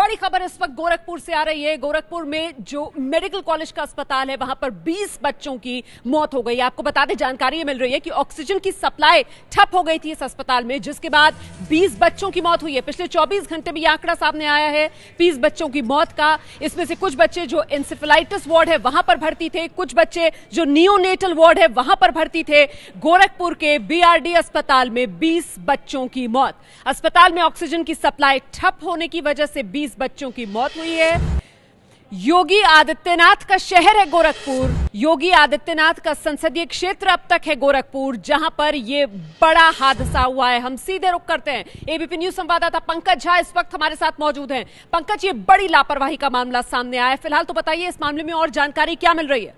बड़ी खबर इस वक्त गोरखपुर से आ रही है। गोरखपुर में जो मेडिकल कॉलेज का अस्पताल है वहां पर 20 बच्चों की मौत हो गई। आपको बता दें, जानकारी मिल रही है कि ऑक्सीजन की सप्लाई ठप हो गई थी इस अस्पताल में, जिसके बाद 20 बच्चों की मौत हुई है। पिछले 24 घंटे में यह आंकड़ा सामने आया है 20 बच्चों की मौत का। इसमें से कुछ बच्चे जो इंसेफेलाइटिस वार्ड है वहां पर भर्ती थे, कुछ बच्चे जो नियोनेटल वार्ड है वहां पर भर्ती थे। गोरखपुर के बीआरडी अस्पताल में 20 बच्चों की मौत। अस्पताल में ऑक्सीजन की सप्लाई ठप होने की वजह से 20 बच्चों की मौत हुई है। योगी आदित्यनाथ का शहर है गोरखपुर। योगी आदित्यनाथ का संसदीय क्षेत्र अब तक है गोरखपुर, जहां पर यह बड़ा हादसा हुआ है। हम सीधे रुख करते हैं। एबीपी न्यूज संवाददाता पंकज झा इस वक्त हमारे साथ मौजूद हैं। पंकज, ये बड़ी लापरवाही का मामला सामने आया है, फिलहाल तो बताइए इस मामले में और जानकारी क्या मिल रही है?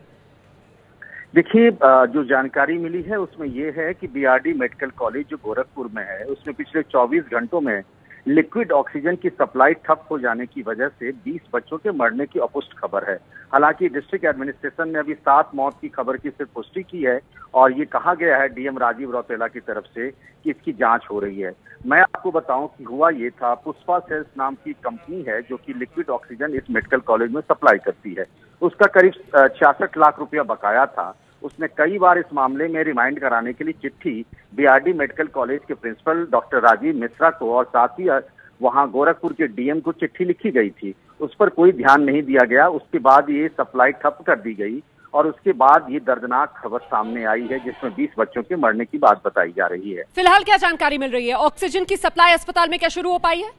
देखिए, जो जानकारी मिली है उसमें यह है कि बीआरडी मेडिकल कॉलेज जो गोरखपुर में है उसमें पिछले 24 घंटों में लिक्विड ऑक्सीजन की सप्लाई ठप हो जाने की वजह से 20 बच्चों के मरने की अपुष्ट खबर है। हालांकि डिस्ट्रिक्ट एडमिनिस्ट्रेशन ने अभी 7 मौत की खबर की सिर्फ पुष्टि की है और ये कहा गया है डीएम राजीव रौतेला की तरफ से कि इसकी जांच हो रही है। मैं आपको बताऊं कि हुआ ये था, पुष्पा सेल्स नाम की कंपनी है जो कि लिक्विड ऑक्सीजन इस मेडिकल कॉलेज में सप्लाई करती है। उसका करीब 66 लाख रुपया बकाया था। उसने कई बार इस मामले में रिमाइंड कराने के लिए चिट्ठी बीआरडी मेडिकल कॉलेज के प्रिंसिपल डॉक्टर राजीव मिश्रा को और साथ ही वहां गोरखपुर के डीएम को चिट्ठी लिखी गई थी। उस पर कोई ध्यान नहीं दिया गया। उसके बाद ये सप्लाई ठप कर दी गई और उसके बाद ये दर्दनाक खबर सामने आई है जिसमें 20 बच्चों के मरने की बात बताई जा रही है। फिलहाल क्या जानकारी मिल रही है? ऑक्सीजन की सप्लाई अस्पताल में क्या शुरू हो पाई है?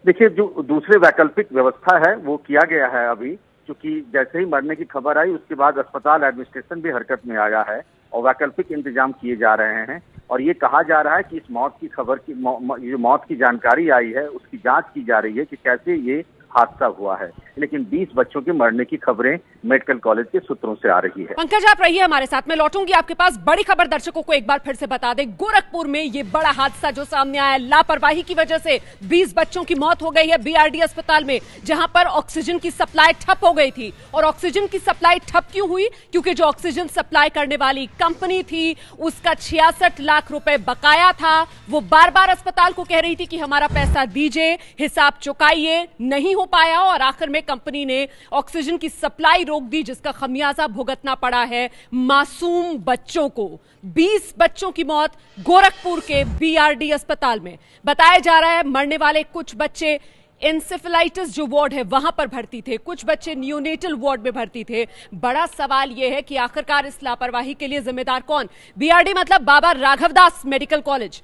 देखिए, जो दूसरे वैकल्पिक व्यवस्था है वो किया गया है अभी, क्योंकि जैसे ही मरने की खबर आई उसके बाद अस्पताल एडमिनिस्ट्रेशन भी हरकत में आया है और वैकल्पिक इंतजाम किए जा रहे हैं। और ये कहा जा रहा है कि इस मौत की खबर की जो मौत की जानकारी आई है उसकी जांच की जा रही है कि कैसे ये हादसा हुआ है। लेकिन 20 बच्चों के मरने की खबरें मेडिकल कॉलेज के सूत्रों से आ रही है। पंकज, आप रहिए हमारे साथ, मैं लौटूंगी आपके पास। बड़ी खबर दर्शकों को एक बार फिर से बता दें। गोरखपुर में ये बड़ा हादसा जो सामने आया, लापरवाही की वजह से 20 बच्चों की मौत हो गई है बीआरडी अस्पताल में, जहां पर ऑक्सीजन की सप्लाई ठप हो गई थी। और ऑक्सीजन की सप्लाई ठप क्यों हुई? क्योंकि जो ऑक्सीजन सप्लाई करने वाली कंपनी थी उसका 66 लाख रुपए बकाया था। वो बार बार अस्पताल को कह रही थी कि हमारा पैसा दीजिए, हिसाब चुकाइए, नहीं हो पाया और आखिर में कंपनी ने ऑक्सीजन की सप्लाई रोक दी, जिसका खमियाजा भुगतना पड़ा है मासूम बच्चों को। 20 बच्चों की मौत गोरखपुर के बीआरडी अस्पताल में। बताया जा रहा है मरने वाले कुछ बच्चे इंसेफेलाइटिस जो वार्ड है वहां पर भर्ती थे, कुछ बच्चे नियोनेटल वार्ड में भर्ती थे। बड़ा सवाल यह है कि आखिरकार इस लापरवाही के लिए जिम्मेदार कौन? बीआरडी मतलब बाबा राघवदास मेडिकल कॉलेज।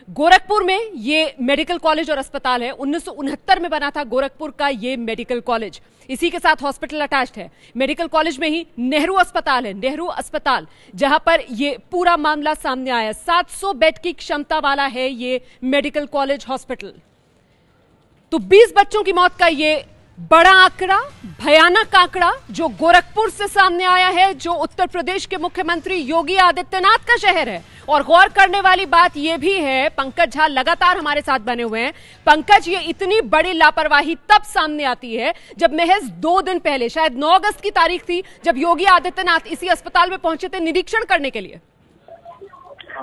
गोरखपुर में ये मेडिकल कॉलेज और अस्पताल है। 1969 में बना था गोरखपुर का ये मेडिकल कॉलेज। इसी के साथ हॉस्पिटल अटैच्ड है। मेडिकल कॉलेज में ही नेहरू अस्पताल है, नेहरू अस्पताल, जहां पर ये पूरा मामला सामने आया। 700 बेड की क्षमता वाला है ये मेडिकल कॉलेज हॉस्पिटल। तो 20 बच्चों की मौत का ये बड़ा आंकड़ा, भयानक आंकड़ा जो गोरखपुर से सामने आया है, जो उत्तर प्रदेश के मुख्यमंत्री योगी आदित्यनाथ का शहर है। और गौर करने वाली बात यह भी है, पंकज झा लगातार हमारे साथ बने हुए हैं। पंकज, ये इतनी बड़ी लापरवाही तब सामने आती है जब महज 2 दिन पहले, शायद 9 अगस्त की तारीख थी, जब योगी आदित्यनाथ इसी अस्पताल में पहुंचे थे निरीक्षण करने के लिए।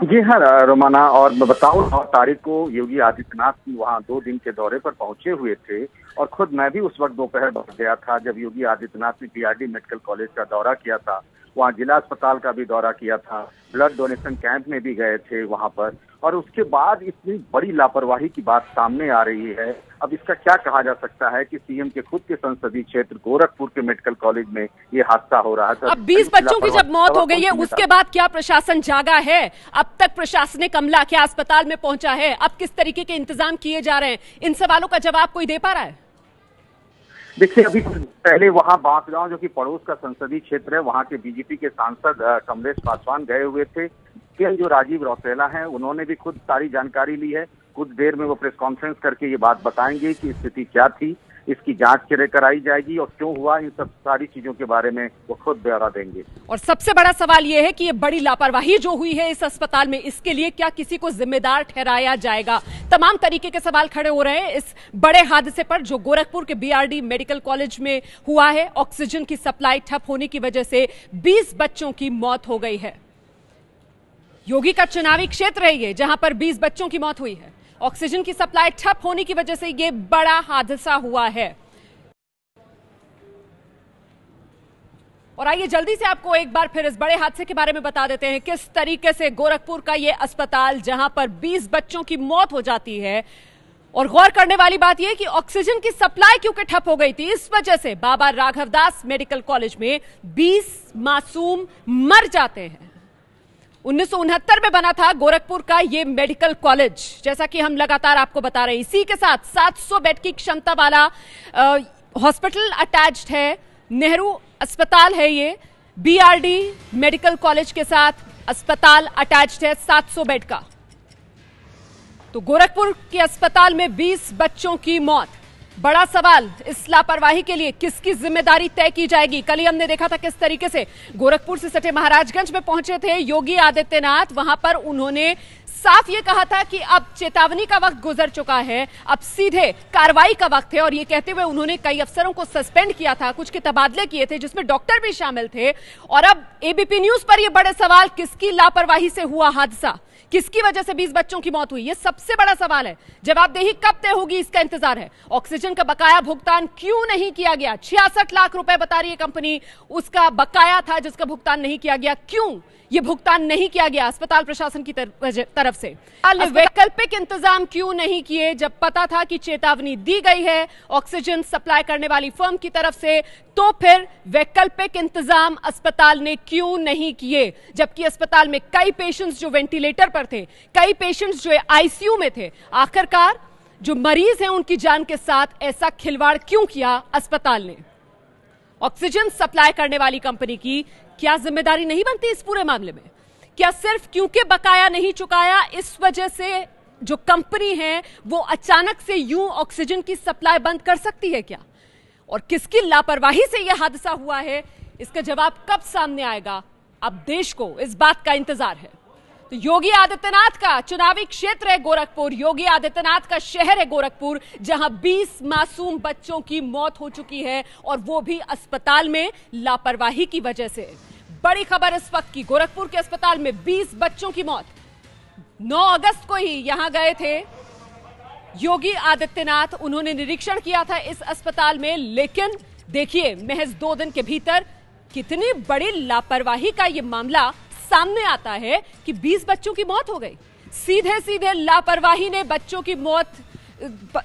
जी हाँ रोमाना, और मैं बताऊं 9 तारीख को योगी आदित्यनाथ वहाँ 2 दिन के दौरे पर पहुंचे हुए थे और खुद मैं भी उस वक्त दोपहर बढ़ गया था जब योगी आदित्यनाथ ने बीआरडी मेडिकल कॉलेज का दौरा किया था। वहाँ जिला अस्पताल का भी दौरा किया था, ब्लड डोनेशन कैंप में भी गए थे वहाँ पर। और उसके बाद इतनी बड़ी लापरवाही की बात सामने आ रही है। अब इसका क्या कहा जा सकता है कि सीएम के खुद के संसदीय क्षेत्र गोरखपुर के मेडिकल कॉलेज में ये हादसा हो रहा था। अब 20 बच्चों की जब मौत हो गई है उसके बाद क्या प्रशासन जागा है? अब तक प्रशासनिक अमला क्या अस्पताल में पहुंचा है? अब किस तरीके के इंतजाम किए जा रहे हैं? इन सवालों का जवाब कोई दे पा रहा है? देखिए, अभी पहले वहाँ बांसगांव जो कि पड़ोस का संसदीय क्षेत्र है, वहाँ के बीजेपी के सांसद कमलेश पासवान गए हुए थे। जो राजीव रौतेला हैं उन्होंने भी खुद सारी जानकारी ली है। कुछ देर में वो प्रेस कॉन्फ्रेंस करके ये बात बताएंगे कि स्थिति क्या थी, इसकी जांच कराई जाएगी और क्यों हुआ, इन सब सारी चीजों के बारे में वो खुद ब्यौरा देंगे। और सबसे बड़ा सवाल ये है कि ये बड़ी लापरवाही जो हुई है इस अस्पताल में, इसके लिए क्या किसी को जिम्मेदार ठहराया जाएगा? तमाम तरीके के सवाल खड़े हो रहे हैं इस बड़े हादसे पर जो गोरखपुर के बीआरडी मेडिकल कॉलेज में हुआ है। ऑक्सीजन की सप्लाई ठप होने की वजह से 20 बच्चों की मौत हो गई है। योगी का चुनावी क्षेत्र है ये, जहां पर 20 बच्चों की मौत हुई है। ऑक्सीजन की सप्लाई ठप होने की वजह से यह बड़ा हादसा हुआ है। और आइए जल्दी से आपको एक बार फिर इस बड़े हादसे के बारे में बता देते हैं, किस तरीके से गोरखपुर का यह अस्पताल जहां पर 20 बच्चों की मौत हो जाती है। और गौर करने वाली बात यह कि ऑक्सीजन की सप्लाई क्योंकि ठप हो गई थी, इस वजह से बाबा राघवदास मेडिकल कॉलेज में 20 मासूम मर जाते हैं। 1969 में बना था गोरखपुर का यह मेडिकल कॉलेज, जैसा कि हम लगातार आपको बता रहे हैं। इसी के साथ 700 बेड की क्षमता वाला हॉस्पिटल अटैच्ड है, नेहरू अस्पताल है। ये बीआरडी मेडिकल कॉलेज के साथ अस्पताल अटैच्ड है 700 बेड का। तो गोरखपुर के अस्पताल में 20 बच्चों की मौत। बड़ा सवाल, इस लापरवाही के लिए किसकी जिम्मेदारी तय की जाएगी। कल ही हमने देखा था किस तरीके से गोरखपुर से सटे महाराजगंज में पहुंचे थे योगी आदित्यनाथ। वहां पर उन्होंने साफ ये कहा था कि अब चेतावनी का वक्त गुजर चुका है, अब सीधे कार्रवाई का वक्त है। और ये कहते हुए उन्होंने कई अफसरों को सस्पेंड किया था, कुछ के तबादले किए थे, जिसमें डॉक्टर भी शामिल थे। और अब एबीपी न्यूज पर ये बड़े सवाल, किसकी लापरवाही से हुआ हादसा, किसकी वजह से 20 बच्चों की मौत हुई, ये सबसे बड़ा सवाल है। जवाबदेही कब तय होगी, इसका इंतजार है। ऑक्सीजन का बकाया भुगतान क्यों नहीं किया गया? 66 लाख रुपए बता रही है कंपनी, उसका बकाया था जिसका भुगतान नहीं किया गया। क्यों ये भुगतान नहीं किया गया अस्पताल प्रशासन की तरफ से? वैकल्पिक इंतजाम क्यों नहीं किए जब पता था कि चेतावनी दी गई है ऑक्सीजन सप्लाई करने वाली फर्म की तरफ से? तो फिर वैकल्पिक इंतजाम अस्पताल ने क्यों नहीं किए, जबकि अस्पताल में कई पेशेंट्स जो वेंटिलेटर पर थे, कई पेशेंट्स जो आईसीयू में थे। आखिरकार जो मरीज हैं उनकी जान के साथ ऐसा खिलवाड़ क्यों किया अस्पताल ने? ऑक्सीजन सप्लाई करने वाली कंपनी की क्या जिम्मेदारी नहीं बनती इस पूरे मामले में? क्या सिर्फ क्योंकि बकाया नहीं चुकाया इस वजह से जो कंपनी है वो अचानक से यूं ऑक्सीजन की सप्लाई बंद कर सकती है क्या? और किसकी लापरवाही से यह हादसा हुआ है, इसका जवाब कब सामने आएगा, अब देश को इस बात का इंतजार है। तो योगी आदित्यनाथ का चुनावी क्षेत्र है गोरखपुर, योगी आदित्यनाथ का शहर है गोरखपुर, जहां 20 मासूम बच्चों की मौत हो चुकी है और वो भी अस्पताल में लापरवाही की वजह से। बड़ी खबर इस वक्त की, गोरखपुर के अस्पताल में 20 बच्चों की मौत। 9 अगस्त को ही यहां गए थे योगी आदित्यनाथ, उन्होंने निरीक्षण किया था इस अस्पताल में। लेकिन देखिए महज 2 दिन के भीतर कितनी बड़ी लापरवाही का यह मामला सामने आता है कि 20 बच्चों की मौत हो गई। सीधे सीधे लापरवाही ने बच्चों की मौत,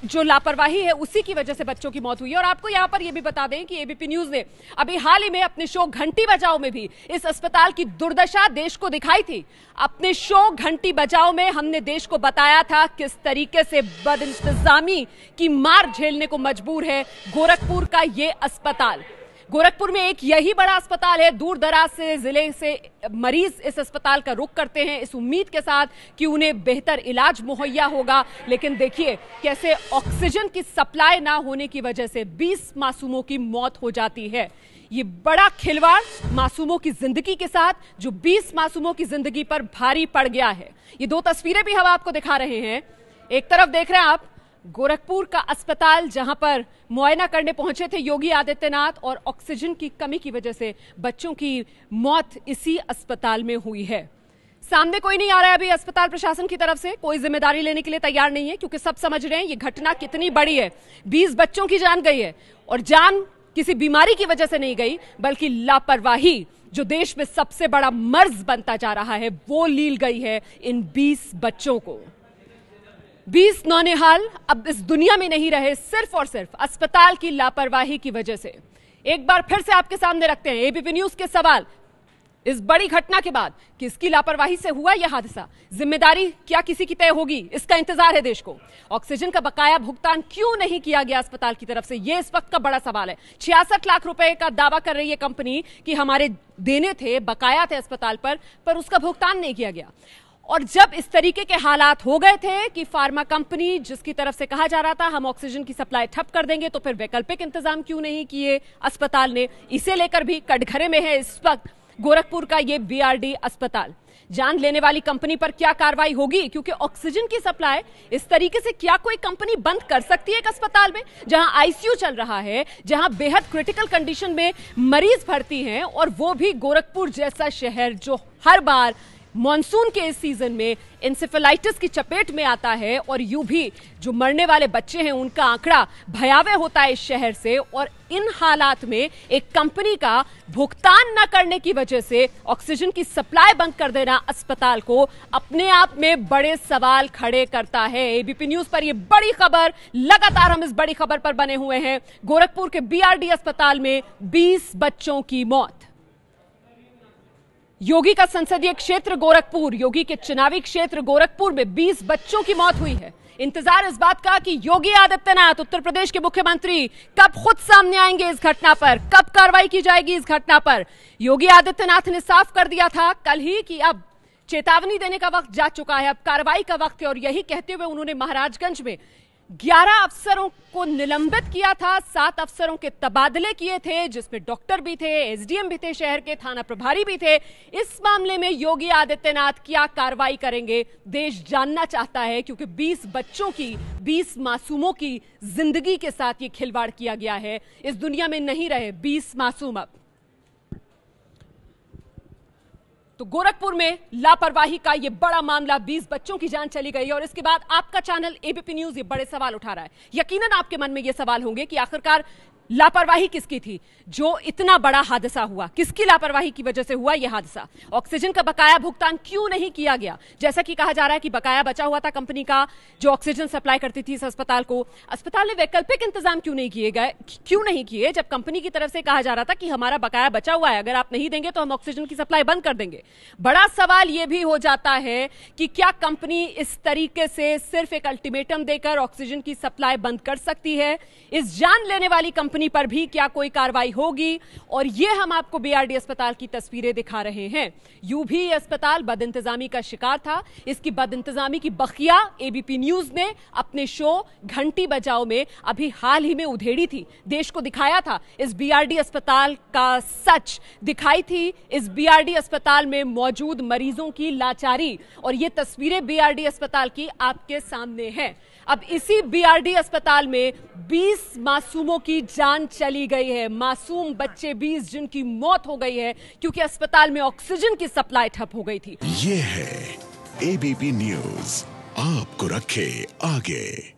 जो लापरवाही है उसी की वजह से बच्चों की मौत हुई है। और आपको यहां पर यह भी बता दें कि एबीपी न्यूज ने अभी हाल ही में अपने शो घंटी बजाओ में भी इस अस्पताल की दुर्दशा देश को दिखाई थी। अपने शो घंटी बजाओ में हमने देश को बताया था किस तरीके से बदइंतजामी की मार झेलने को मजबूर है गोरखपुर का यह अस्पताल। गोरखपुर में एक यही बड़ा अस्पताल है, दूर दराज से जिले से मरीज इस अस्पताल का रुख करते हैं इस उम्मीद के साथ कि उन्हें बेहतर इलाज मुहैया होगा। लेकिन देखिए कैसे ऑक्सीजन की सप्लाई ना होने की वजह से 20 मासूमों की मौत हो जाती है। ये बड़ा खिलवाड़ मासूमों की जिंदगी के साथ, जो 20 मासूमों की जिंदगी पर भारी पड़ गया है। ये 2 तस्वीरें भी हम आपको दिखा रहे हैं। एक तरफ देख रहे हैं आप गोरखपुर का अस्पताल जहां पर मुआयना करने पहुंचे थे योगी आदित्यनाथ, और ऑक्सीजन की कमी की वजह से बच्चों की मौत इसी अस्पताल में हुई है। सामने कोई नहीं आ रहा है अभी अस्पताल प्रशासन की तरफ से, कोई जिम्मेदारी लेने के लिए तैयार नहीं है, क्योंकि सब समझ रहे हैं ये घटना कितनी बड़ी है। 20 बच्चों की जान गई है, और जान किसी बीमारी की वजह से नहीं गई, बल्कि लापरवाही जो देश में सबसे बड़ा मर्ज बनता जा रहा है वो लील गई है इन 20 बच्चों को। 20 नौनिहाल अब इस दुनिया में नहीं रहे सिर्फ और सिर्फ अस्पताल की लापरवाही की वजह से। एक बार फिर से आपके सामने रखते हैं एबीपी न्यूज के सवाल, इस बड़ी घटना के बाद किसकी लापरवाही से हुआ यह हादसा? जिम्मेदारी क्या किसी की तय होगी, इसका इंतजार है देश को। ऑक्सीजन का बकाया भुगतान क्यों नहीं किया गया अस्पताल की तरफ से, यह इस वक्त का बड़ा सवाल है। 66 लाख रुपए का दावा कर रही है कंपनी कि हमारे देने थे, बकाया थे अस्पताल पर उसका भुगतान नहीं किया गया। और जब इस तरीके के हालात हो गए थे कि फार्मा कंपनी जिसकी तरफ से कहा जा रहा था हम ऑक्सीजन की सप्लाई ठप कर देंगे, तो फिर वैकल्पिक इंतजाम क्यों नहीं किए अस्पताल ने? इसे लेकर भी कटघरे में है इस वक्त गोरखपुर का ये बीआरडी अस्पताल। जान लेने वाली कंपनी पर क्या कार्रवाई होगी, क्योंकि ऑक्सीजन की सप्लाई इस तरीके से क्या कोई कंपनी बंद कर सकती है एक अस्पताल में जहां आईसीयू चल रहा है, जहां बेहद क्रिटिकल कंडीशन में मरीज भर्ती हैं, और वो भी गोरखपुर जैसा शहर जो हर बार मॉनसून के इस सीजन में इंसेफेलाइटिस की चपेट में आता है और यूं भी जो मरने वाले बच्चे हैं उनका आंकड़ा भयावह होता है इस शहर से। और इन हालात में एक कंपनी का भुगतान न करने की वजह से ऑक्सीजन की सप्लाई बंद कर देना अस्पताल को अपने आप में बड़े सवाल खड़े करता है। एबीपी न्यूज पर यह बड़ी खबर, लगातार हम इस बड़ी खबर पर बने हुए हैं। गोरखपुर के बीआरडी अस्पताल में 20 बच्चों की मौत। योगी का संसदीय क्षेत्र गोरखपुर, योगी के चुनावी क्षेत्र गोरखपुर में 20 बच्चों की मौत हुई है। इंतजार इस बात का कि योगी आदित्यनाथ उत्तर प्रदेश के मुख्यमंत्री कब खुद सामने आएंगे इस घटना पर, कब कार्रवाई की जाएगी इस घटना पर। योगी आदित्यनाथ ने साफ कर दिया था कल ही कि अब चेतावनी देने का वक्त जा चुका है, अब कार्रवाई का वक्त है। और यही कहते हुए उन्होंने महाराजगंज में 11 अफसरों को निलंबित किया था, 7 अफसरों के तबादले किए थे, जिसमें डॉक्टर भी थे, एसडीएम भी थे, शहर के थाना प्रभारी भी थे। इस मामले में योगी आदित्यनाथ क्या कार्रवाई करेंगे देश जानना चाहता है, क्योंकि 20 बच्चों की, 20 मासूमों की जिंदगी के साथ ये खिलवाड़ किया गया है। इस दुनिया में नहीं रहे 20 मासूम। अब तो गोरखपुर में लापरवाही का यह बड़ा मामला, 20 बच्चों की जान चली गई। और इसके बाद आपका चैनल एबीपी न्यूज ये बड़े सवाल उठा रहा है। यकीनन आपके मन में ये सवाल होंगे कि आखिरकार लापरवाही किसकी थी जो इतना बड़ा हादसा हुआ, किसकी लापरवाही की वजह से हुआ यह हादसा। ऑक्सीजन का बकाया भुगतान क्यों नहीं किया गया? जैसा कि कहा जा रहा है कि बकाया बचा हुआ था कंपनी का जो ऑक्सीजन सप्लाई करती थी इस अस्पताल को। अस्पताल ने वैकल्पिक इंतजाम क्यों नहीं किए जब कंपनी की तरफ से कहा जा रहा था कि हमारा बकाया बचा हुआ है, अगर आप नहीं देंगे तो हम ऑक्सीजन की सप्लाई बंद कर देंगे। बड़ा सवाल यह भी हो जाता है कि क्या कंपनी इस तरीके से सिर्फ एक अल्टीमेटम देकर ऑक्सीजन की सप्लाई बंद कर सकती है? इस जान लेने वाली कंपनी पर भी क्या कोई कार्रवाई होगी? और यह हम आपको बीआरडी अस्पताल की तस्वीरें दिखा रहे हैं। यूं भी यह अस्पताल बदइंतजामी का शिकार था। इसकी बदइंतजामी की बखिया एबीपी न्यूज ने अपने शो घंटी बजाओ में अभी हाल ही में उधेड़ी थी, देश को दिखाया था। इस बीआरडी अस्पताल का सच दिखाई थी, इस बीआरडी अस्पताल में मौजूद मरीजों की लाचारी। और ये तस्वीरें बीआरडी अस्पताल की आपके सामने हैं। अब इसी बीआरडी अस्पताल में 20 मासूमों की जान चली गई है। मासूम बच्चे 20 जिनकी मौत हो गई है क्योंकि अस्पताल में ऑक्सीजन की सप्लाई ठप हो गई थी। ये है एबीपी न्यूज, आपको रखे आगे।